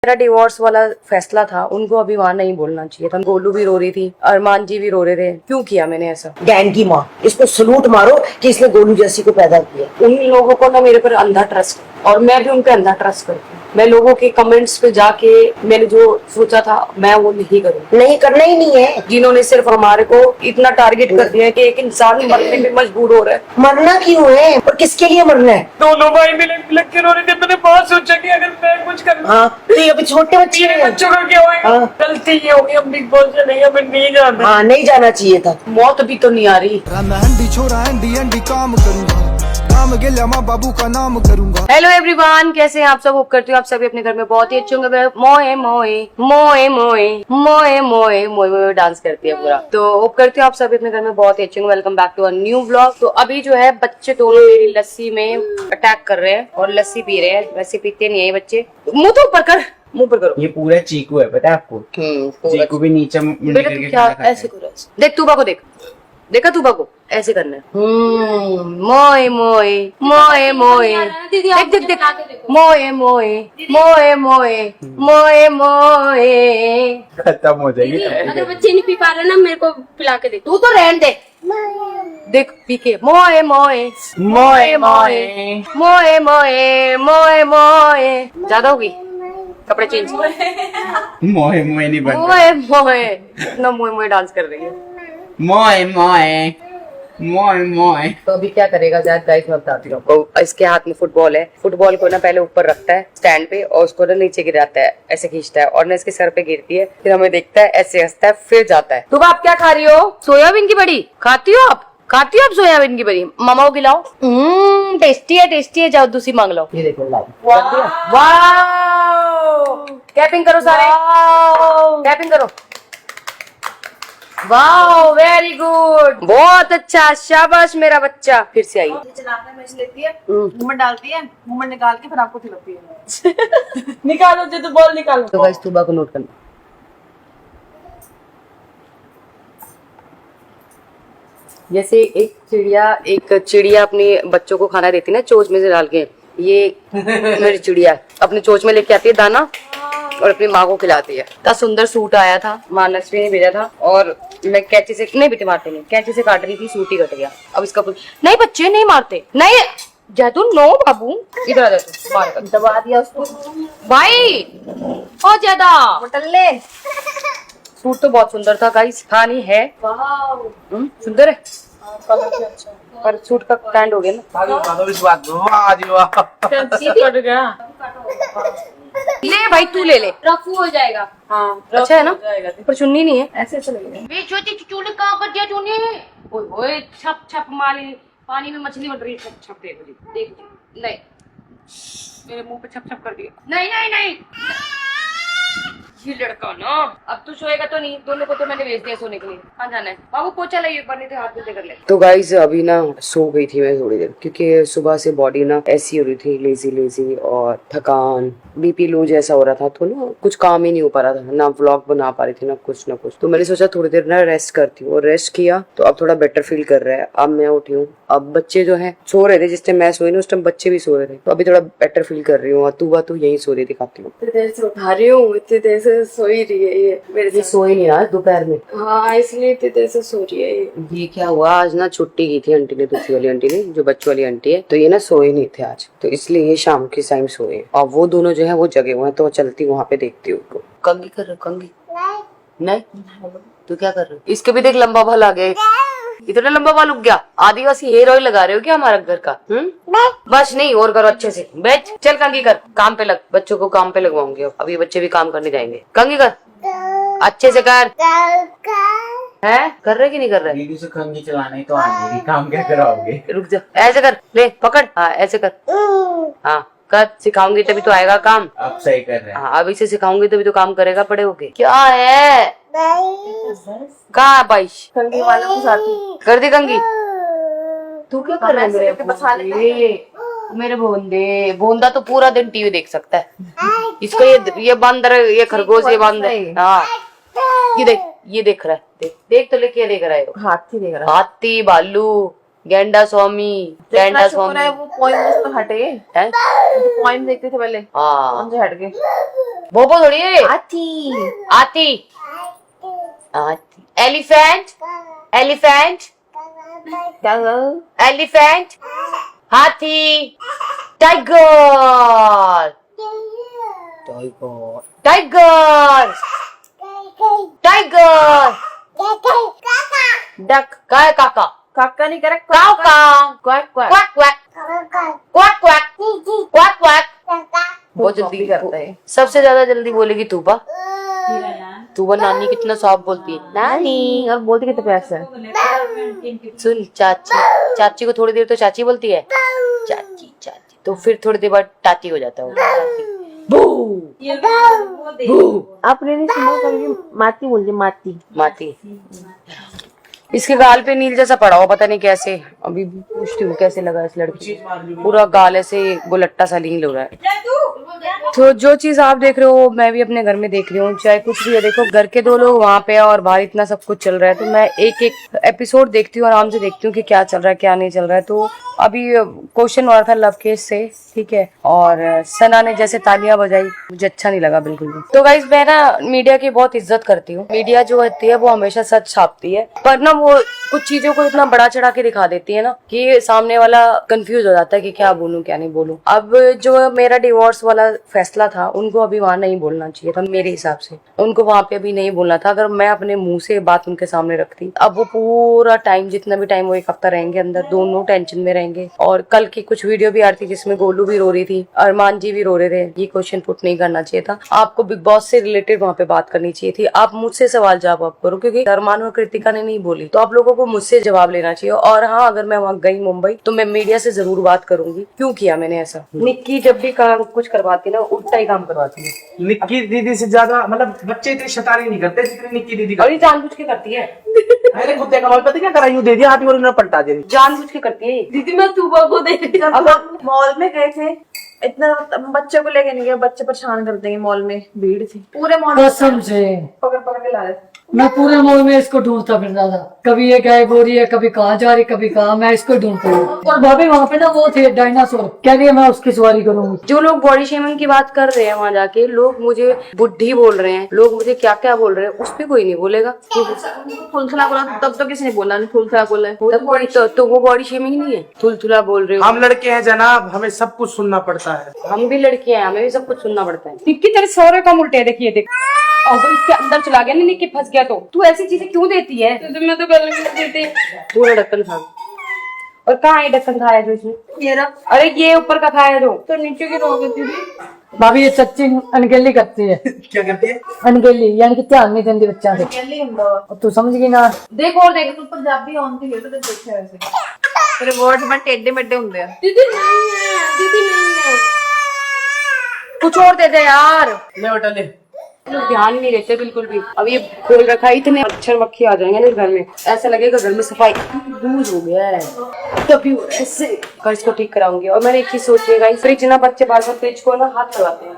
मेरा डिवोर्स वाला फैसला था, उनको अभी वहाँ नहीं बोलना चाहिए था। गोलू भी रो रही थी, अरमान जी भी रो रहे थे। क्यों किया मैंने ऐसा? डैन की माँ, इसको सलूट मारो कि इसने गोलू जैसी को पैदा किया। उन लोगों को ना मेरे पर अंधा ट्रस्ट है और मैं भी उन पे अंधा ट्रस्ट करती हूँ। मैं लोगों के कमेंट्स पे जाके मैंने जो सोचा था मैं वो नहीं करूँ। नहीं करना ही नहीं है। जिन्होंने सिर्फ हमारे को इतना टारगेट कर दिया है कि एक इंसान मरने पे मजबूर हो रहा है। मरना क्यों है और किसके लिए मरना है? दोनों भाई मिलक के रो रहे थे। मैंने बहुत सोचा कि अगर मैं कुछ कर हाँ, तो ये अभी छोटे बच्चे हैं। बच्चों का क्या होगा? हाँ। गलती ये होगी, हम बिग बॉस से नहीं, हमें नहीं जाना। हाँ, नहीं जाना चाहिए था। मौत भी तो नहीं आ रही। बाबू का नाम करूंगा। हेलो एवरीवन, कैसे हैं आप सब? होप करती हूँ आप सभी अपने घर में बहुत ही अच्छे होंगे। मोए मोए मोए मोए मोए मोए मोए मोए डांस करती है पूरा। तो होप करती हूँ आप सभी अपने घर में बहुत ही अच्छे होंगे। Welcome back to a new vlog. तो अभी जो है बच्चे दोनों मेरी लस्सी में अटैक कर रहे हैं और लस्सी पी रहे हैं। वैसे पीते नहीं है बच्चे। मुंह तो ऊपर कर, मुंह पर करो। ये पूरा चीकू है, पता है आपको? चीकू भी नीचे मुंडी करके क्या खाना खाता ऐसे करो? देख तूबा को, देख देखा तूबा को ऐसे करना है। मोए मोए मोए मोए, देख देख देख, मोए मोए मोए मोए मोए मोए। खत्म हो जाएगी। अगर बच्चे नहीं पी पा रहे ना, मेरे को पिला के दे। तू तो रहने दे। देख पी के मोए मोए मोए मोए मोए मोए मोए मोए। ज्यादा होगी, कपड़े चेंज। मोए मोए नहीं बन मोए मोए ना, मोए मोए डांस कर रही है। मोए मोए मोए मोए। तो अभी क्या करेगा गाइस, मैं बताती हूँ आपको। इसके हाथ में फुटबॉल है। फुटबॉल को ना पहले ऊपर रखता है स्टैंड पे और उसको ना नीचे गिराता है, ऐसे खींचता है और ना इसके सर पे गिरती है। फिर हमें देखता है, ऐसे हंसता है, फिर जाता है। तो आप क्या खा रही हो? सोयाबीन की बड़ी खाती हो आप? खाती हो आप सोयाबीन की बड़ी? मामा को खिलाओ। टेस्टी है, टेस्टी है। जाओ दूसरी मांग लो। ये देखो लाइव। वाओ, कैपिंग करो सारे, कैपिंग करो। वाओ, वेरी गुड, बहुत अच्छा, शाबाश मेरा बच्चा। फिर से आई। चलाना मैच लेती है, मुंह में डालती है, मुंह में निकाल के फिर आपको खिलाती है। निकालो जो, तो बॉल निकालो। तो गाइस तुबा को नोट करना। जैसे एक चिड़िया अपने बच्चों को खाना देती है ना, चोंच में से डाल के। ये मेरी चिड़िया अपने चोंच में लेके आती है दाना और अपनी माँ को खिलाती है। इतना सुंदर सूट आया था, माँ लक्ष्मी ने भेजा था और मैं कैंची से नहीं, बेटे मारते नहीं, कैंची से काट रही थी, सूट ही कट गया। अब इसका नहीं, बच्चे नहीं मारते। नहीं जैतून, नो बाबू, इधर आ जा। मार दबा दिया उसको भाई, बहुत ज्यादा बटल्ले। सूट तो बहुत सुंदर था गाइस, था नहीं है। सुंदर है पर सूट का स्टैंड हो गया ना। ले भाई, तू ले ले, रफू हो जाएगा। हाँ, अच्छा है ना, पर चुन्नी नहीं है। ऐसे ऐसे लगेगा। छोटी चूड़ी कहाँ कर दिया तूने? ओए छप छप माली, पानी में मछली बन रही है। छप छप देख नहीं, मेरे मुंह पे छप छप कर दिया। नहीं नहीं नहीं, ये लड़का ना, अब तू सोएगा तो नहीं। दोनों को तो मैंने भेज दिया सोने के लिए। कहाँ जाना है बाबू? पोछा लाइए, बने थे हाथ धोते कर ले। तो गाइस अभी ना सो गई थी मैं थोड़ी देर, क्योंकि सुबह से बॉडी ना ऐसी हो रही थी, लेजी लेजी और थकान, बीपी लो जैसा हो रहा था। तो ना कुछ काम ही नहीं हो पा रहा था, ना व्लॉग बना पा रही थी ना कुछ। तो मैंने सोचा थोड़ी देर ना रेस्ट करती हूँ और रेस्ट किया तो अब थोड़ा बेटर फील कर रहा है। अब मैं उठी हूँ, अब बच्चे जो है सो रहे थे। जिस टाइम मैं सोई ना उस टाइम बच्चे भी सो रहे थे, तो अभी थोड़ा बेटर फील कर रही हूँ। तू तो यही सो रही थी काफी। इतनी देर से उठा रही हूँ, इतनी देर से सो ही रही है ये मेरे ये साथ। सो ही नहीं रहा दोपहर में। हाँ, इसलिए इतनी देर से सो रही है ये। ये क्या हुआ, आज ना छुट्टी की थी आंटी ने, दूसरी वाली आंटी ने, जो बच्चों वाली आंटी है। तो ये ना सोए नहीं थे आज, तो इसलिए ये शाम के टाइम सोए। और वो दोनों जो है वो जगे हुए हैं, तो चलती वहाँ पे देखती हूँ उनको। कंगी कर रहे, कंगी नहीं, तू क्या कर रहे हो? इसके भी देख लंबा बाल आ गया, इतना लंबा बाल उग गया। आदिवासी हेयर ऑयल लगा रहे हो क्या हमारा घर का? बस नहीं, और करो अच्छे से। बैठ, चल कंगी कर, काम पे लग। बच्चों को काम पे लगवाऊंगी अब ये बच्चे भी काम करने जाएंगे। कंगी कर, अच्छे से कर। है कर रहे कि नहीं कर रहे? दीदी से कंघी चलाना ही तो आएगी, काम क्या कराओगे? रुक जा, ऐसे कर, ले पकड़। हाँ ऐसे कर, हाँ कर, सिखाऊंगी तभी तो आएगा काम। अब सही कर रहे हैं। हाँ अब इसे सिखाऊंगी तभी तो काम करेगा बड़े होके। क्या है? कहाँ है बाइश? कंगी वाले को साथ कर दी कंगी। तू क्या कर रहा है मेरे मेरे बोंदे? बोंदा तो पूरा दिन टीवी देख सकता है। इसको ये बंदर, ये खरगोश, ये बंदर। हाँ ये देख रहा है, देख देख तो लेके देख रहा है। हाथी देख रहा है। हाथी, भालू, गेंडा स्वामी, गेंडा स्वामी। वो पॉइंट तो हटे है पॉइंट देखते थे पहले, हाँ उनसे हट गए। बोबो थोड़ी है। हाथी आती आती एलिफेंट, एलिफेंट, क्या एलिफेंट, हाथी, tiger, tiger, tiger, tiger, duck, का है काका? काका नहीं correct, cow cow, quack quack quack quack, quack quack, quack quack. बहुत जल्दी करता है। सबसे ज्यादा जल्दी बोलेगी तूबा। तूबा नानी कितना सॉफ्ट बोलती है, नानी, और बोलती कितने प्यार से। सुन चाची, चाची को थोड़ी देर तो चाची बोलती है, चाची चाची, तो फिर थोड़ी देर बाद टाटी हो जाता है। आपने नहीं सुना कभी माती बोलती, माती माती। इसके गाल पे नील जैसा पड़ा हुआ, पता नहीं कैसे। अभी पूछती हूँ कैसे लगा इस लड़की को। पूरा गाल ऐसे गोलट्टा सा नील हो रहा है। तो जो चीज आप देख रहे हो मैं भी अपने घर में देख रही हूँ, चाहे कुछ भी है। देखो घर के 2 लोग वहाँ पे और बाहर इतना सब कुछ चल रहा है, तो मैं एक एक एपिसोड देखती हूँ, आराम से देखती हूँ कि क्या चल रहा है क्या नहीं चल रहा है। तो अभी क्वेश्चन हुआ था लव केस से, ठीक है, और सना ने जैसे तालियां बजाई, मुझे अच्छा नहीं लगा बिल्कुल भी। तो गाइस मैं ना मीडिया की बहुत इज्जत करती हूँ। मीडिया जो होती है वो हमेशा सच छापती है, पर ना वो कुछ चीजों को इतना बड़ा चढ़ा के दिखा देती है ना कि सामने वाला कंफ्यूज हो जाता है कि क्या बोलूं क्या नहीं बोलूं। अब जो मेरा डिवोर्स वाला फैसला था उनको अभी वहां नहीं बोलना चाहिए था, मेरे हिसाब से उनको वहां पे अभी नहीं बोलना था। अगर मैं अपने मुंह से बात उनके सामने रखती, अब वो पूरा टाइम, जितना भी टाइम वो 1 हफ्ता रहेंगे अंदर, दोनों टेंशन में रहेंगे। और कल की कुछ वीडियो भी आ रही थी जिसमें गोलू भी रो रही थी, अरमान जी भी रो रहे थे। ये क्वेश्चन पुट नहीं करना चाहिए था, आपको बिग बॉस से रिलेटेड वहाँ पे बात करनी चाहिए थी। आप मुझसे सवाल जवाब करो, क्योंकि अरमान और कृतिका ने नहीं बोली, तो आप लोगों को मुझसे जवाब लेना चाहिए। और हाँ, अगर मैं वहाँ गई मुंबई तो मैं मीडिया से जरूर बात करूंगी क्यों किया मैंने ऐसा। निक्की जब भी काम कुछ करवाती ना उल्टा ही काम करवाती है। निक्की दीदी से ज्यादा मतलब बच्चे इतनी शैतानी नहीं करते जितनी निक्की दीदी और ये जानबूझ के करती है। अरे कुत्ते का पता क्या करा, यूं दे दिया हाथी और उन्होंने पलटा दिया। जानबूझ के करती है। दीदी मैं सुबह को देख रही थी, मॉल में गए थे, इतना बच्चे को लेके नहीं गए, बच्चे परेशान कर देंगे, मॉल में भीड़ थी, पूरे मॉल में कसम से पकड़ पकड़ के ला रहे थे। मैं पूरे मॉल में इसको ढूंढता फिरता था, कभी ये गायब हो रही है, कभी कहाँ जा रही, कभी कहाँ, मैं इसको ढूंढता हूँ। और भाभी वहाँ पे ना वो थे डायनासोर, कह रही है मैं उसकी सवारी करूंगी। जो लोग बॉडी शेमिंग की बात कर रहे हैं वहाँ जाके, लोग मुझे बुढ़ी बोल रहे हैं, लोग मुझे क्या क्या बोल रहे हैं, उस पर कोई नहीं बोलेगा। थुलथुला बोला तब तो किसी ने बोला नहीं, थुलथुला बोला है। तो वो बॉडी शेमिंग नहीं है, थुलथुला बोल रहे हो। हम लड़के हैं जनाब, हमें सब कुछ सुनना पड़ता है। हम भी लड़के हैं, हमें भी सब कुछ सुनना पड़ता है। निक्की तेरे सौरे कम उल्टे है, देखिए देख, अगर इसके अंदर चला गया ना निक्की फंस गया तो तू ऐसी चीजें क्यों देती है? मैं तो पहले भी देती पूरा ढक्कन खा। और कहाँ है ढक्कन खाया जो इसने? ये ना, अरे ये ऊपर का खाया जो, तो नीचे की रोक थी। भाभी ये सच्ची अनगेली करती है। क्या करती है? अनगेली यानी कि ध्यान नहीं देती बच्चा से। और तू समझ गई ना। देख और देख, तू पंजाबी आउंदी है तो देखिया वैसे तेरे वर्ड्स में टेढ़े मेढ़े होंगे हैं। दीदी नहीं है, दीदी नहीं है। कुछ और दे दे यार। ले बेटा ले। लोग ध्यान नहीं देते बिल्कुल भी। अब ये खोल रखा है, इतने मच्छर मक्खी आ जाएंगे ना इस घर में, ऐसा लगेगा घर में सफाई लूज हो गया है। तभी ऐसे कर इसको ठीक कराऊंगी। और मैंने एक चीज सोची है गाइस, फ्रिज ना बच्चे बार बार फ्रिज को ना हाथ लगाते हैं,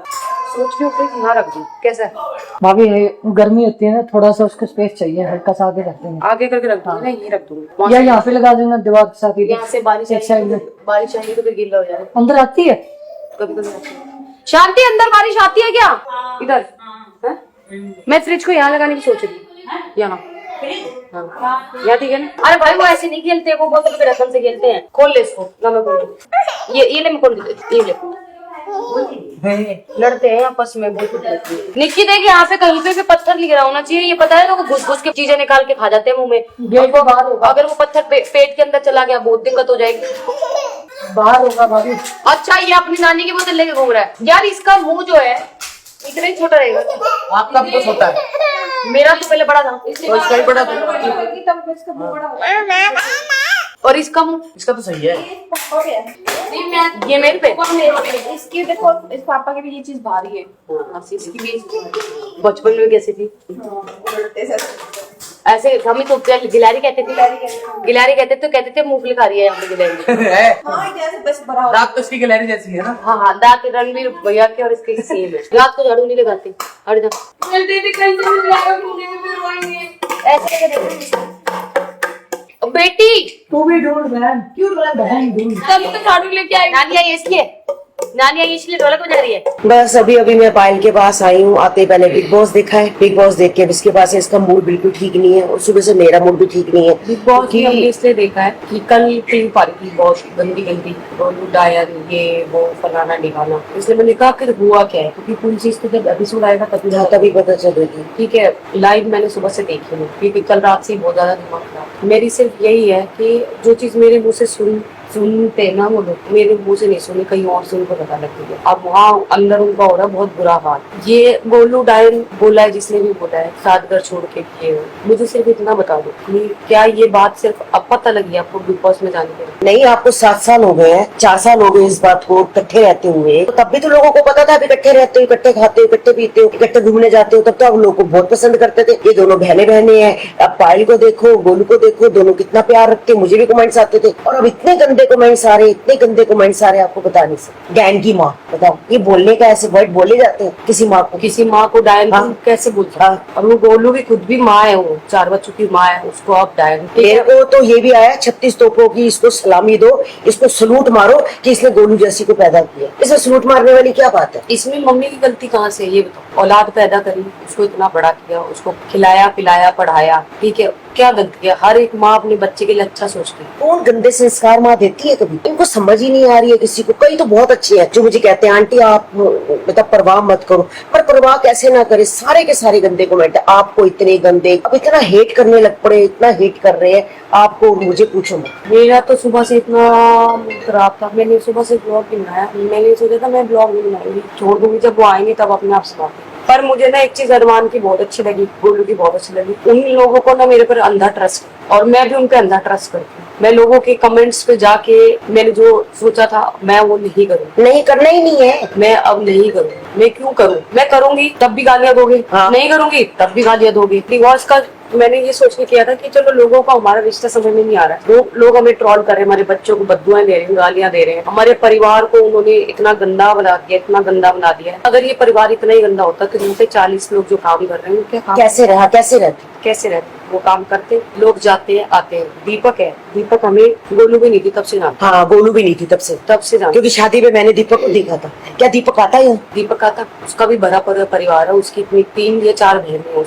सोच के फ्रिज यहाँ रख दूं कैसा है? भाभी गर्मी होती है ना, थोड़ा सा उसको स्पेस चाहिए, हल्का सा आगे रखते हैं। आगे करके रख दूंगी ना, यहीं रख दूंगी। या यहाँ पे लगा देना दीवार के साथ ही। यहाँ से बारिश एक साइड में बारिश आएगी तो फिर गीला हो जाएगा। अंदर आती है कभी कभी आती है। शांति, अंदर बारिश आती है क्या? इधर है? मैं फ्रिज को यहाँ लगाने की सोच रही हूँ, यहाँ। हाँ यहाँ ठीक है ना? अरे भाई वो ऐसे नहीं खेलते, वो बहुत रकम से खेलते हैं। खोल ले इसको ना, मैं खोल दूँ। ये ले, मैं खोल देती, ये ले। लड़ते हैं आपस में बहुत। निक्की देख यहाँ पे कहीं पे भी पत्थर गिरा होना चाहिए, ये पता है लोग घुस घुस के चीजें निकाल के खा जाते हैं मुंह में। गेट के बाहर होगा। अगर वो पत्थर पेट के अंदर चला गया बहुत दिक्कत हो जाएगी। बाहर होगा भाभी। अच्छा ये अपनी नानी की बोतल लेके घूम रहा है यार। इसका मुंह जो है इतना ही छोटा रहेगा। आपका मुंह छोटा है, मेरा तो पहले बड़ा था और इसका भी बड़ा था। और इसका मुंह, इसका तो सही है। ये मेरे पे। इसकी देखो, इस पापा की भी ये चीज भारी है। इसकी भी बचपन में कैसी थी ऐसे, हम तो गिलारी कहते थे, गिलारी कहते तो कहते थे मूंगफली खा रही है यहाँ पे गिलारी। हाँ जैसे बस भरा हो। दांत तो इसकी गिलहरी जैसी है ना। हाँ हाँ, दांत रणवीर भैया के और इसके सेम है। रात को झाड़ू नहीं लगाते, हट जा। दीदी कहीं से मिल जाएगा, मुझे भी रोएंगे। ऐसे करके देखो, बेटी तू भी ढूंढ बहन, क्यों बहन ढूंढ। तभी तो झाड़ू लेके आई। नानी आई इसलिए, नानी आई इसलिए ढोलक बजा रही है। बस अभी मैं पायल के पास आई हूँ। आते ही पहले बिग बॉस देखा है। बिग बॉस देख के अब इसके पास इसका मूड बिल्कुल ठीक नहीं है और सुबह से मेरा मूड भी ठीक नहीं है। बिग बॉस की हमने इसलिए देखा है कि कल टीम पारी थी बहुत गंदी गंदी, गोलू डायर ये वो फलाना निकालना, इसलिए मैंने कहा कि हुआ क्या है, क्योंकि पूरी चीज तो जब एपिसोड आएगा तभी पता चलेगी। ठीक है। लाइव मैंने सुबह से देखी नहीं, क्योंकि कल रात से बहुत ज्यादा दिमाग खराब। मेरी सिर्फ यही है कि जो चीज मेरे मुंह से सुनते ना वो लोग, मेरे मुंह से नहीं सुने, कहीं और से उनको पता लगती है। अब वहाँ अंदर उनका हो रहा है बहुत बुरा हाल। ये गोलू डायन बोला है, जिसने भी बोला है सात घर छोड़ के किए, मुझे सिर्फ इतना बता दो कि क्या ये बात सिर्फ अब पता लगी आपको बिग बॉस में जाने के? नहीं, आपको 7 साल हो गए हैं, 4 साल हो गए इस बात को इकट्ठे रहते हुए। तो तब भी तो लोगों को पता था इकट्ठे रहते हो, इकट्ठे खाते हो, इकट्ठे पीते हो, इकट्ठे घूमने जाते हो, तब तो आप लोगों को बहुत पसंद करते थे। ये दोनों बहने हैं। अब पायल को देखो, गोलू को देखो, दोनों कितना प्यार रखते। मुझे भी कमेंट्स आते थे और अब इतने गंदे कमेंट्स आ रहे, इतने गंदे कमेंट्स आ रहे, आपको बता नहीं सकते। डैन की माँ, बताओ, ये बोलने का ऐसे वर्ड बोले जाते हैं किसी माँ को डायन हाँ। कैसे बोलते हैं? और वो गोलू भी खुद भी माँ है, वो 4 बच्चों की माँ है, उसको आप डायन। मेरे को तो ये भी आया 36 तोपों की, इसको सलामी दो, इसको सलूट मारो कि इसने गोलू जैसी को पैदा किया। इसे सलूट मारने वाली क्या बात है? इसमें मम्मी की गलती कहाँ से है ये बताओ? औलाद पैदा करी, उसको इतना बड़ा किया, उसको खिलाया पिलाया पढ़ाया, ठीक है, क्या गलती है? हर एक माँ अपने बच्चे के लिए अच्छा सोचती है। कौन गंदे संस्कार माँ देती है? कभी इनको समझ ही नहीं आ रही है किसी को। कई तो बहुत अच्छे हैं जो मुझे कहते हैं आंटी आप मतलब परवाह मत करो, पर परवाह कैसे ना करे। सारे के सारे गंदे कमेंट, आपको इतने गंदे, अब इतना हेट करने लग पड़े, इतना हेट कर रहे हैं आपको, मुझे पूछो मत। मेरा तो सुबह से इतना खराब था, मैंने सुबह से ब्लॉग नहीं बनाया। मैंने सोचा था मैं ब्लॉग नहीं बनाऊंगी, छोड़ दूंगी, जब वो आएंगे तब अपने आप से बात। पर मुझे ना एक चीज अरमान की बहुत अच्छी लगी, गोलू की बहुत अच्छी लगी। उन लोगों को ना मेरे पर अंधा ट्रस्ट है और मैं भी उन पे अंधा ट्रस्ट करती हूँ। मैं लोगों के कमेंट्स पे जाके मैंने जो सोचा था मैं वो नहीं करूँ, नहीं करना ही नहीं है। मैं अब नहीं करूँ। मैं क्यों करूँ? मैं करूंगी तब भी गालियां दोगे, हाँ। नहीं करूंगी तब भी गालियां दोगे। डिवोर्स का मैंने ये सोच के किया था कि चलो लोगों को हमारा रिश्ता समझ में नहीं आ रहा है, लोग हमें ट्रोल कर रहे हैं, हमारे बच्चों को बद्दुआएं दे रहे हैं, गालियां दे रहे हैं, हमारे परिवार को उन्होंने इतना गंदा बना दिया, इतना गंदा बना दिया है। अगर ये परिवार इतना ही गंदा होता तो जिनसे 40 लोग जो काम कर रहे हैं क्या काम कैसे रहते? वो काम करते, लोग जाते हैं आते हैं। दीपक है, दीपक हमें गोलू भी नहीं थी तब से जानता। हाँ, गोलू भी नहीं थी तब से जानता, क्योंकि शादी में मैंने दीपक को देखा था। क्या दीपक आता है? दीपक आता, उसका भी भरा परिवार है, उसकी इतनी 3 या 4 बहनें हैं,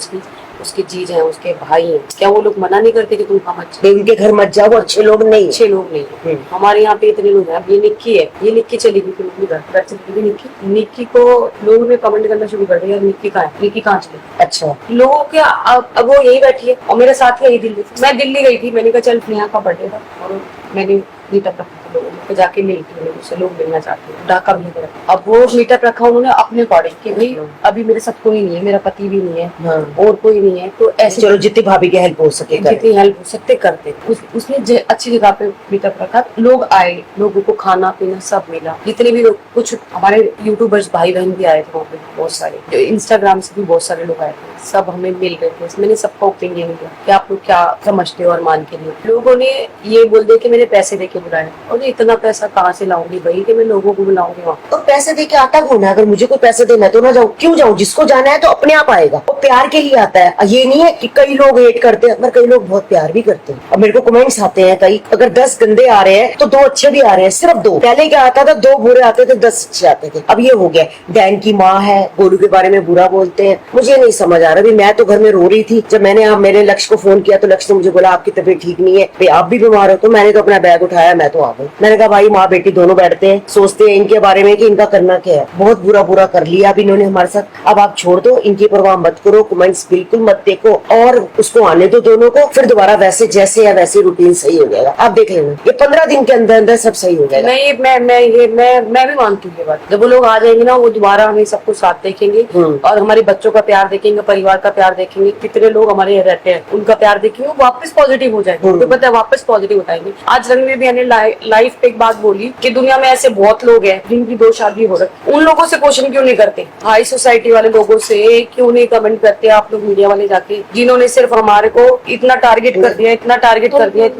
उसके जीज हैं, उसके भाई हैं। क्या वो लोग मना नहीं करते कि तुम कहाँ मत जाओ? उनके घर मत जाओ, वो अच्छे लोग नहीं। अच्छे लोग नहीं। हमारे यहाँ पे इतने लोग हैं। अब ये निक्की है, ये निक्की चली गई थी मम्मी घर चली गई। निक्की को लोगों ने कमेंट करना शुरू कर दिया, निक्की कहाँ है, निक्की कहाँ चली? अच्छा, लोगों के अब वो यही बैठी है और मेरे साथ ही दिल्ली। मैं दिल्ली गई थी, मैंने कहा चल नेहा का बर्थडे था और मैंने मीटअप रखा था लोगों ने, जाके मिली थी, मैंने उससे लोग मिलना चाहते हैं, ढाका भी नहीं। अब वो मीटअप रखा उन्होंने अपने अकॉर्डिंग कि भाई अभी मेरे साथ कोई नहीं है, मेरा पति भी नहीं है, हाँ। और कोई नहीं है, तो ऐसे चलो जितनी भाभी की हेल्प हो सके जितनी हेल्प हो सकते करते। उसने अच्छी जगह पे मीटअप रखा, लोग आए, लोगों को खाना पीना सब मिला। जितने भी लोग, कुछ हमारे यूट्यूबर्स भाई बहन भी आए थे वहाँ पे, बहुत सारे, इंस्टाग्राम से भी बहुत सारे लोग आए थे, सब हमें मिल रहे थे। मैंने सबका ओपिनियन दिया कि आप लोग क्या समझते हो अरमान के लिए। लोगों ने ये बोल दिया कि मैंने पैसे देके बुलाया, और इतना पैसा कहाँ से लाऊंगी भाई कि मैं लोगों को बुलाऊंगी वहाँ? तो पैसे दे के आता कौन है? अगर मुझे कोई पैसे दे मैं तो ना जाऊँ, क्यों जाऊँ? जिसको जाना है तो अपने आप आएगा, वो प्यार के लिए आता है। ये नहीं है कि कई लोग हेट करते हैं, पर कई लोग बहुत प्यार भी करते हैं। अब मेरे को कमेंट्स आते हैं कई, अगर 10 गंदे आ रहे हैं तो 2 अच्छे भी आ रहे हैं, सिर्फ 2। पहले क्या आता था, 2 बुरे आते थे, 10 अच्छे आते थे। अब ये हो गया, डैन की माँ है, गोलू के बारे में बुरा बोलते हैं। मुझे नहीं समझ आ रहा। मैं तो घर में रो रही थी, जब मैंने मेरे लक्ष्य को फोन किया तो लक्ष्य ने मुझे बोला आपकी तबीयत ठीक नहीं है, भाई आप भी बीमार हो। तो मैंने तो अपना बैग उठाया, मैं तो आ गई। मैंने कहा भाई माँ बेटी दोनों बैठते हैं, सोचते हैं इनके बारे में कि इनका करना क्या है। बहुत बुरा कर लिया अब इन्होंने हमारे साथ। अब आप छोड़ दो, इनकी परवाह मत करो, कमेंट्स बिल्कुल मत देखो, और उसको आने दो दोनों को। फिर दोबारा वैसे जैसे या वैसे रूटीन सही हो जाएगा। आप देख लेना, ये 15 दिन के अंदर अंदर सब सही हो जाएगा। मैं भी मानती हूँ ये बात। जब वो लोग आ जाएंगे ना, वो दोबारा हमें सबको साथ देखेंगे और हमारे बच्चों का प्यार देखेंगे, परिवार का प्यार देखेंगे, कितने लोग हमारे यहाँ रहते हैं उनका प्यार देखेंगे, वो वापस पॉजिटिव हो जाएंगे। तो पता है वापस पॉजिटिव हो जाएंगे। आज रणवीर भैया ने लाइव पे एक बात बोली कि दुनिया में ऐसे बहुत लोग हैं जिनकी 2 शादी हो रही, उन लोगों से क्वेश्चन क्यों नहीं करते? हाई सोसाइटी वाले लोगों से क्यों नहीं कमेंट करते आप लोग मीडिया वाले जाके, जिन्होंने सिर्फ हमारे को इतना टारगेट कर दिया, इतना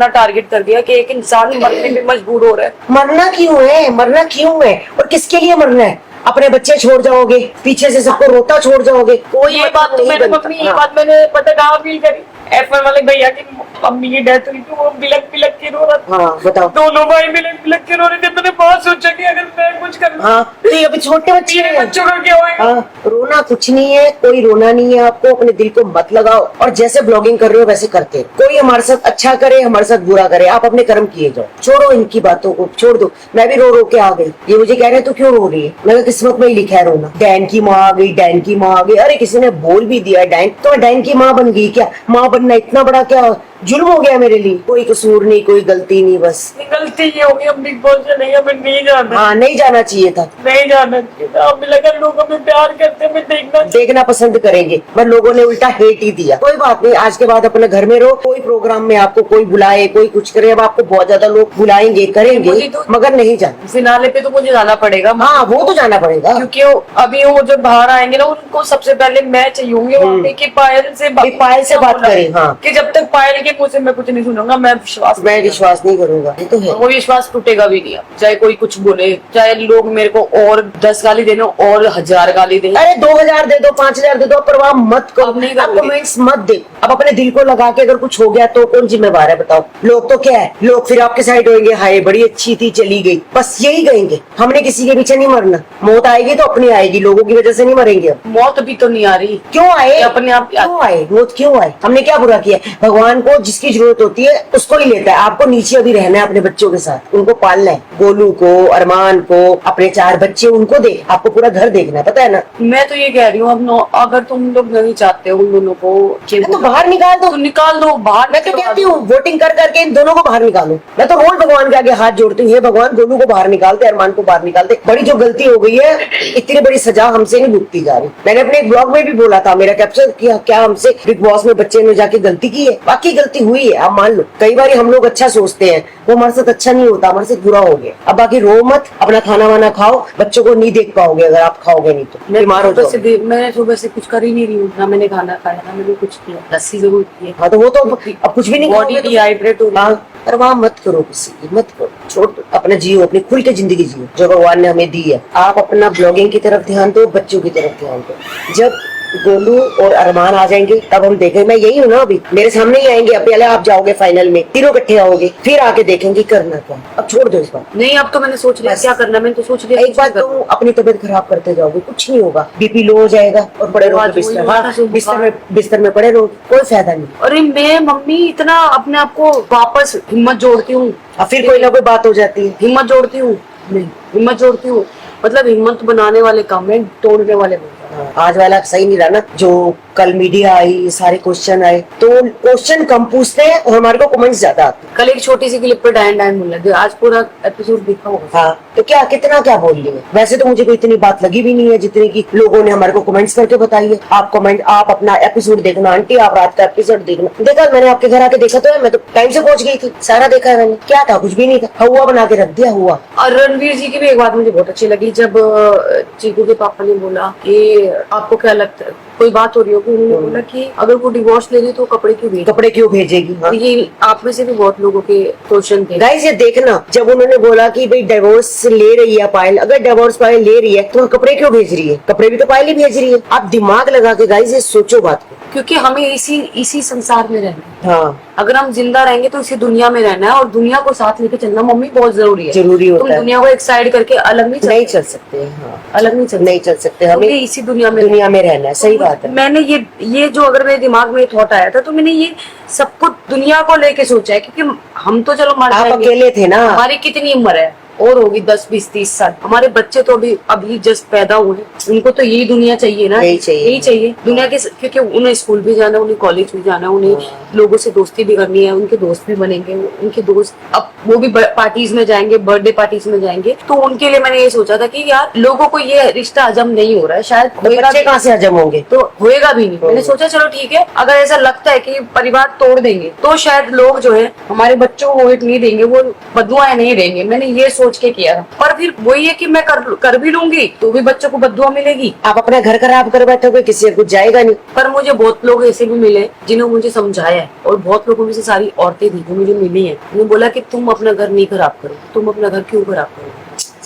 टारगेट कर दिया कि एक इंसान मरने में मजबूर हो रहा है। मरना क्यों है और किसके लिए मरना है? अपने बच्चे छोड़ जाओगे, पीछे से सबको रोता छोड़ जाओगे। कोई ये बात तो मैंने मम्मी, ये बात मैंने पता कहाँ फील करी, F1 वाले भैया की मम्मी की डेथ हुई तो वो बिलक बिलक के रो रहा था। हाँ बताओ। दोनों भाई बिलक बिलक के रो रहे थे। मैंने बहुत सोचा कि अगर मैं कुछ कर हाँ तो ये अभी छोटे बच्चे मेरे हैं। बच्चों का क्या होगा। हाँ रोना कुछ नहीं है, कोई रोना नहीं है आपको, अपने दिल को मत लगाओ और जैसे ब्लॉगिंग कर रहे हो वैसे करते रहो। कोई हमारे साथ अच्छा करे हमारे साथ बुरा करे, आप अपने कर्म किए जाओ, छोड़ो इनकी बातों को, छोड़ दो। मैं भी रो रो के आ गई, ये मुझे कह रहे हैं तो क्यों रो रही है, मैंने किस्मत में ही लिखा है रोना। डैन की माँ आ गई, डैन की माँ आ गई, अरे किसी ने बोल भी दिया डैन तो मैं डैन की माँ बन गई क्या? माँ बनना इतना बड़ा क्या जुल्म हो गया मेरे लिए? कोई कसूर नहीं, कोई गलती नहीं, बस गलती ये होगी हम बिग बॉस से नहीं, हमें नहीं जाना। हाँ नहीं जाना चाहिए था, नहीं जाना चाहिए था। हमें लगा लोग हमें प्यार करते, हमें देखना पसंद करेंगे, पर लोगों ने उल्टा हेट ही दिया। कोई बात नहीं, आज के बाद अपने घर में रहो, कोई प्रोग्राम में आपको कोई बुलाए कोई कुछ करे, अब आपको बहुत ज्यादा लोग बुलाएंगे करेंगे तो मगर नहीं जाना। फिनाले पे तो मुझे जाना पड़ेगा। हाँ वो तो जाना पड़ेगा, क्योंकि अभी वो जब बाहर आएंगे ना उनको सबसे पहले मैं चाहिए होंगे वहाँ पे कि पायल से बात करें। हाँ कि जब तक पायल के मुंह से मैं कुछ नहीं सुनूंगा मैं विश्वास नहीं करूंगा, ये तो है। वो विश्वास टूटेगा भी नहीं। चाहे कोई कुछ बोले, चाहे लोग मेरे को और 10 गाली देना और 1000 गाली देना, अरे 2000 दे दो 5000 दे दो, परवाह मत करो, अब नहीं आप करोगे। कमेंट्स मत दे। अब अपने दिल को लगा के अगर कुछ हो गया तो कौन जिम्मेवार है बताओ? लोग तो क्या है, लोग फिर आपके साइड होंगे, हाय बड़ी अच्छी थी चली गई, बस यही कहेंगे। हमने किसी के पीछे नहीं मरना, मौत आएगी तो अपनी आएगी, लोगों की वजह से नहीं मरेंगे। अब मौत भी तो नहीं आ रही, क्यों आए? अपने आप क्यों आए? मौत क्यों आए? हमने क्या बुरा किया? भगवान को जिसकी जरूरत होती है उसको ही लेता है। आपको नीचे अभी रहना है अपने बच्चों के साथ, उनको पालना है, गोलू को, अरमान को, अपने 4 बच्चे उनको दे, आपको पूरा घर देखना है, पता है ना? मैं तो ये कह रही हूँ अब अगर तुम लोग नहीं चाहते हो उन दोनों को तो बाहर निकाल दो, तो निकाल दो बाहर। मैं तो कहती हूँ वोटिंग कर करके इन दोनों को बाहर निकालो। मैं तो रोज भगवान के आगे हाथ जोड़ती हूँ, हे भगवान गोलू को बाहर निकालते, अरमान को बाहर निकालते। बड़ी जो गलती हो गई है, इतनी बड़ी सजा हमसे नहीं भुगती जा रही। मैंने अपने एक ब्लॉग में भी बोला था, मेरा कैप्शन किया, क्या हमसे बिग बॉस में बच्चे ने जाके गलती की है? बाकी गलती हुई है, आप मान लो। कई बार हम लोग अच्छा सोचते हैं, वो हमारे साथ अच्छा नहीं होता, हमारे साथ बुरा हो गया। अब बाकी रो मत, अपना खाना वाना खाओ, बच्चों को नहीं देख पाओगे अगर आप खाओगे नहीं तो बीमार हो जाओगे। मैं सुबह से कुछ कर ही नहीं रही हूँ, ना मैंने खाना खाया ना मैंने कुछ किया, लस्सी जरूर पी है। हाँ तो वो तो अब कुछ भी नहीं, बॉडी डिहाइड्रेट हो रही है। हाँ परवाह मत करो किसी की, मत करो, छोड़ दो, अपना जियो, अपनी खुल के जिंदगी जियो जो भगवान ने हमें दी है। आप अपना ब्लॉगिंग की तरफ ध्यान दो, बच्चों की तरफ ध्यान दो। जब गोलू और अरमान आ जाएंगे तब हम देखेंगे। मैं यही हूँ ना, अभी मेरे सामने ही आएंगे, अब पहले आप जाओगे फाइनल में, तीनों इकट्ठे आओगे, फिर आके देखेंगे करना क्या। अब छोड़ दो इस बार। नहीं अब तो मैंने सोच लिया क्या करना, मैंने तो सोच लिया एक बार तुम अपनी तबीयत खराब करते जाओगे, कुछ नहीं होगा, बीपी लो हो जाएगा और पड़े रहोगे बिस्तर। हाँ बिस्तर में पड़े रहो, कोई फायदा नहीं। अरे मैं मम्मी इतना अपने आप को वापस हिम्मत जोड़ती हूँ, फिर कोई ना कोई बात हो जाती है। हिम्मत जोड़ती हूँ, नहीं हिम्मत जोड़ती हूँ, मतलब हिम्मत बनाने वाले काम है, तोड़ने वाले नहीं। आज वाला सही नहीं रहा ना, जो कल मीडिया आई, सारे क्वेश्चन आए, तो क्वेश्चन कम पूछते हैं और हमारे को कमेंट्स ज्यादा आते हैं। कल एक छोटी सी क्लिप पे डायन बोल रहे थे, आज पूरा एपिसोड देखा होगा। हाँ तो क्या कितना क्या बोल लिए? वैसे तो मुझे कोई इतनी बात लगी भी नहीं है जितनी की लोगों ने हमारे को कमेंट्स करके बताई है। आप अपना एपिसोड देखना आंटी, आप रात का एपिसोड देखना। देखा मैंने आपके घर आके देखा तो है, मैं तो टाइम से पहुंच गई थी, सारा देखा है मैंने। क्या था? कुछ भी नहीं था, हुआ बना के रख दिया हुआ। और रणवीर जी की भी एक बात मुझे बहुत अच्छी लगी, जब चीकू के पापा ने बोला कि आपको क्या लगता है, कोई बात हो रही होगी, उन्होंने बोला कि अगर वो डिवोर्स ले रही तो कपड़े क्यों भेजेगी। हाँ। ये आप में से भी बहुत लोगों के क्वेश्चन थे। गाइस ये देखना, जब उन्होंने बोला कि भाई डिवोर्स ले रही है पायल, अगर डिवोर्स पायल ले रही है तो कपड़े क्यों भेज रही है? कपड़े भी तो पायल ही भेज रही है। आप दिमाग लगा के गाइस ये सोचो बात को, क्योंकि हमें इसी संसार में रहना है। हाँ अगर हम जिंदा रहेंगे तो इसी दुनिया में रहना है और दुनिया को साथ लेके चलना मम्मी बहुत जरूरी है। जरूरी होता तुम है। दुनिया को एक साइड करके अलग नहीं चल सकते। हाँ अलग नहीं चल सकते, हमें इसी दुनिया में रहना है। सही बात है। मैंने ये जो अगर मेरे दिमाग में थॉट आया था तो मैंने ये सब कुछ दुनिया को लेके सोचा है, क्योंकि हम तो चलो मर आप अकेले थे ना, हमारी कितनी उम्र है और होगी 10 20 30 साल। हमारे बच्चे तो अभी जस्ट पैदा हुए, उनको तो यही दुनिया चाहिए ना, यही चाहिए दुनिया के, क्योंकि उन्हें स्कूल भी जाना, उन्हें कॉलेज भी जाना, उन्हें लोगों से दोस्ती भी करनी है, उनके दोस्त भी बनेंगे, उनके दोस्त अब वो भी पार्टीज में जाएंगे, बर्थडे पार्टीज में जाएंगे। तो उनके लिए मैंने ये सोचा था कि यार लोगों को ये रिश्ता हजम नहीं हो रहा है, शायद बच्चे कहाँ से हजम होंगे, तो होएगा भी नहीं। मैंने सोचा चलो ठीक है, अगर ऐसा लगता है कि परिवार तोड़ देंगे तो शायद लोग जो है हमारे बच्चों को वेट नहीं देंगे, वो बदुआएं नहीं देंगे। मैंने ये सोच के किया था, पर फिर वही है कि मैं कर भी लूंगी तो भी बच्चों को बदुआ मिलेगी। आप अपना घर खराब कर बैठोगे, किसी कुछ जाएगा नहीं। पर मुझे बहुत लोग ऐसे भी मिले जिन्होंने मुझे समझाया है, और बहुत लोगों में से सारी औरतें थी जो मुझे मिली है, उन्होंने बोला कि तुम अपना घर नहीं खराब करो, तुम अपना घर क्यों खराब करो।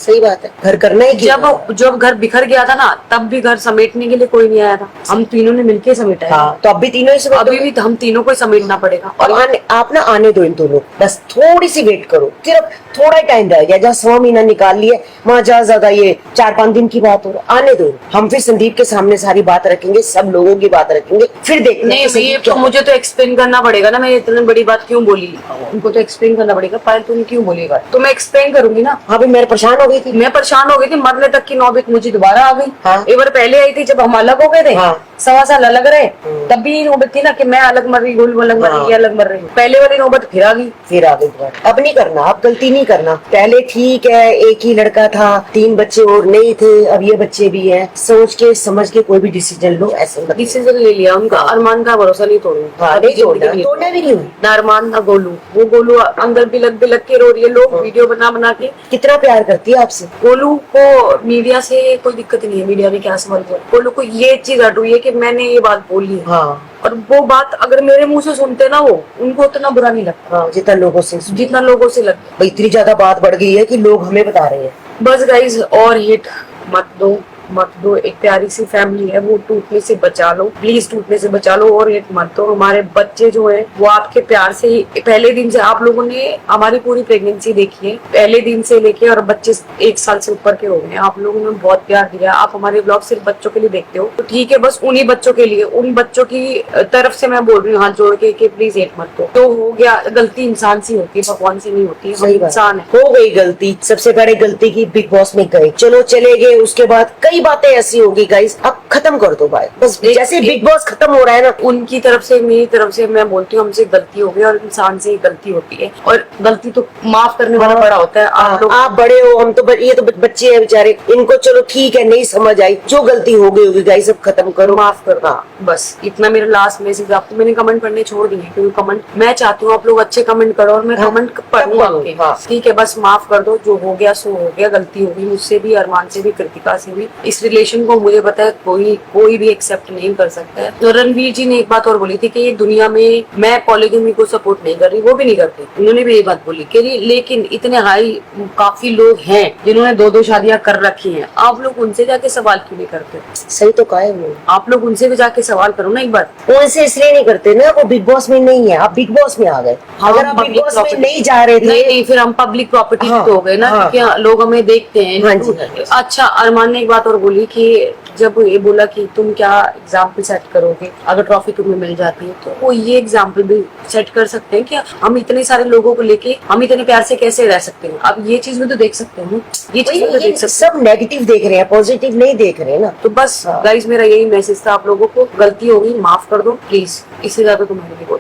सही बात है, घर करना ही क्यों? जब घर बिखर गया था ना, तब भी घर समेटने के लिए कोई नहीं आया था, हम तीनों ने मिलके समेटा है। हाँ, तो अब भी तीनों ही समेटो। अभी भी हम तीनों को ही समेटना पड़ेगा। और आप ना आने दो इन दोनों, बस थोड़ी सी वेट करो, सिर्फ थोड़ा ही टाइम रह गया, जहाँ 6 महीना निकाल लिए, वहाँ ज्यादा ये 4-5 दिन की बात हो, आने दो। हम फिर संदीप के सामने सारी बात रखेंगे, सब लोगों की बात रखेंगे, फिर देखते नहीं, हैं ये तो मुझे तो एक्सप्लेन करना पड़ेगा ना, मैं इतनी बड़ी बात क्यों बोली, उनको तो एक्सप्लेन करना पड़ेगा। पायल तुम क्यों बोलेगा, तो मैं एक्सप्लेन करूंगी ना। हाँ भाई, मैं परेशान हो गई थी, मैं परेशान हो गई थी, मरने तक की नौबत मुझे दोबारा आ गई। हाँ। एक बार पहले आई थी जब हम अलग हो गए थे, हाँ। 1.25 साल अलग रहे, तब भी ये नौबत थी ना कि मैं अलग मर रही, गुल अलग मर रही, ये अलग मर रही। पहले वाली नौबत फिर आ गई। फिर आ गई दोबारा। अब नहीं करना, अब गलती नहीं करना। पहले ठीक है, एक ही लड़का था, 3 बच्चे और नहीं थे, अब ये बच्चे भी हैं। सोच के समझ के कोई भी डिसीजन लो, ऐसे मत। डिसीजन ले लिया, उनका अरमान का भरोसा नहीं तोड़ना। हाँ, नहीं तोड़ना, तोड़ना भी नहीं। ना अरमान ना गोलू, वो गोलू अंदर बिलक बिलक के रो रही है, लोग वीडियो बना बना के। कितना प्यार करती है आपसे। गोलू को मीडिया से कोई दिक्कत नहीं है, मीडिया ने क्या सवाल किया, गोलू को ये चीज अट हुई है कि मैंने ये बात बोली है। हाँ, और वो बात अगर मेरे मुंह से सुनते ना, वो उनको उतना बुरा नहीं लगता हाँ, जितना लोगों से लगता। भाई, इतनी ज्यादा बात बढ़ गई है कि लोग हमें बता रहे हैं। बस गाइज, और हिट मत दो। एक प्यारी सी फैमिली है, वो टूटने से बचा लो, प्लीज टूटने से बचा लो, और हिट मत दो। हमारे बच्चे जो है वो आपके प्यार से ही, पहले दिन से आप लोगों ने हमारी पूरी प्रेगनेंसी देखी है, पहले दिन से लेके, और बच्चे 1 साल से ऊपर के हो गए। आप लोगों ने बहुत प्यार दिया। आप हमारे ब्लॉग सिर्फ बच्चों के लिए देखते हो, तो ठीक है, बस उन्हीं बच्चों के लिए, उन बच्चों की तरफ से मैं बोल रही हूँ हाथ जोड़ के कि प्लीज हिट मत दो। तो हो गया, गलती इंसान से होती है, भगवान से नहीं होती है। सही बात। इंसान है। हो गई गलती, सबसे बड़ी गलती की, बिग बॉस में गए, चलो चले गए, उसके बाद कई बातें ऐसी होगी गाइस, अब खत्म कर दो भाई, बस जैसे बिग बॉस खत्म हो रहा है ना, उनकी तरफ से, मेरी तरफ से मैं बोलती हूँ, हमसे गलती हो गई, और इंसान से ही गलती होती है, और गलती तो माफ करने वाला बड़ा होता है। आप लोग, आप बड़े हो, हम तो ये तो बच्चे हैं बेचारे, इनको चलो ठीक है, नहीं समझ आई, जो गलती हो गई होगी गाइस, अब खत्म करो, माफ करो। हाँ, बस इतना मेरा लास्ट मैसेज। आपको मैंने कमेंट पढ़ने छोड़ दिए, क्योंकि कमेंट मैं चाहती हूँ आप लोग अच्छे कमेंट करो, और मैं कमेंट पढ़ूँ आपके। हाँ। ठीक है, बस माफ कर दो, जो हो गया सो हो गया, गलती हो गई मुझसे भी, अरमान से भी, कृतिका से भी। इस रिलेशन को मुझे पता है कोई भी एक्सेप्ट नहीं कर सकता है। तो रणवीर जी ने एक बात और बोली थी कि ये दुनिया में मैं पॉलीगमी को सपोर्ट नहीं कर रही, वो भी नहीं करते, उन्होंने भी ये बात बोली कि लेकिन इतने हाई काफी लोग हैं जिन्होंने 2-2 शादियां कर रखी हैं, आप लोग उनसे जाके सवाल क्यों नहीं करते? सही तो कहा है वो, आप लोग उनसे भी जाके सवाल करो ना एक बार। वो ऐसे इसलिए नहीं करते ना, वो बिग बॉस में नहीं है, आप बिग बॉस में आ गए। अगर आप बिग बॉस में नहीं जा रहे थे, नहीं, फिर हम पब्लिक प्रॉपर्टी हाँ, तो हो गए ना, हाँ, क्योंकि लोग हमें देखते हैं। हाँ जी। अच्छा, अरमान ने एक बात और बोली कि जब ये बोला कि तुम क्या एग्जाम्पल सेट करोगे अगर ट्रॉफी तुम्हें मिल जाती है, तो वो ये एग्जाम्पल भी सेट कर सकते हैं कि हम इतने सारे लोगों को लेके हम इतने प्यार से कैसे रह सकते हैं। अब ये चीज भी तो देख सकते हैं, ये चीज भी तो देख सकते सब नेगेटिव देख रहे हैं, पॉजिटिव नहीं देख रहे हैं ना। तो बस गाइस, मेरा यही मैसेज था आप लोगों को, गलती होगी माफ कर दो प्लीज, इससे ज्यादा तुम्हारे लिए बोल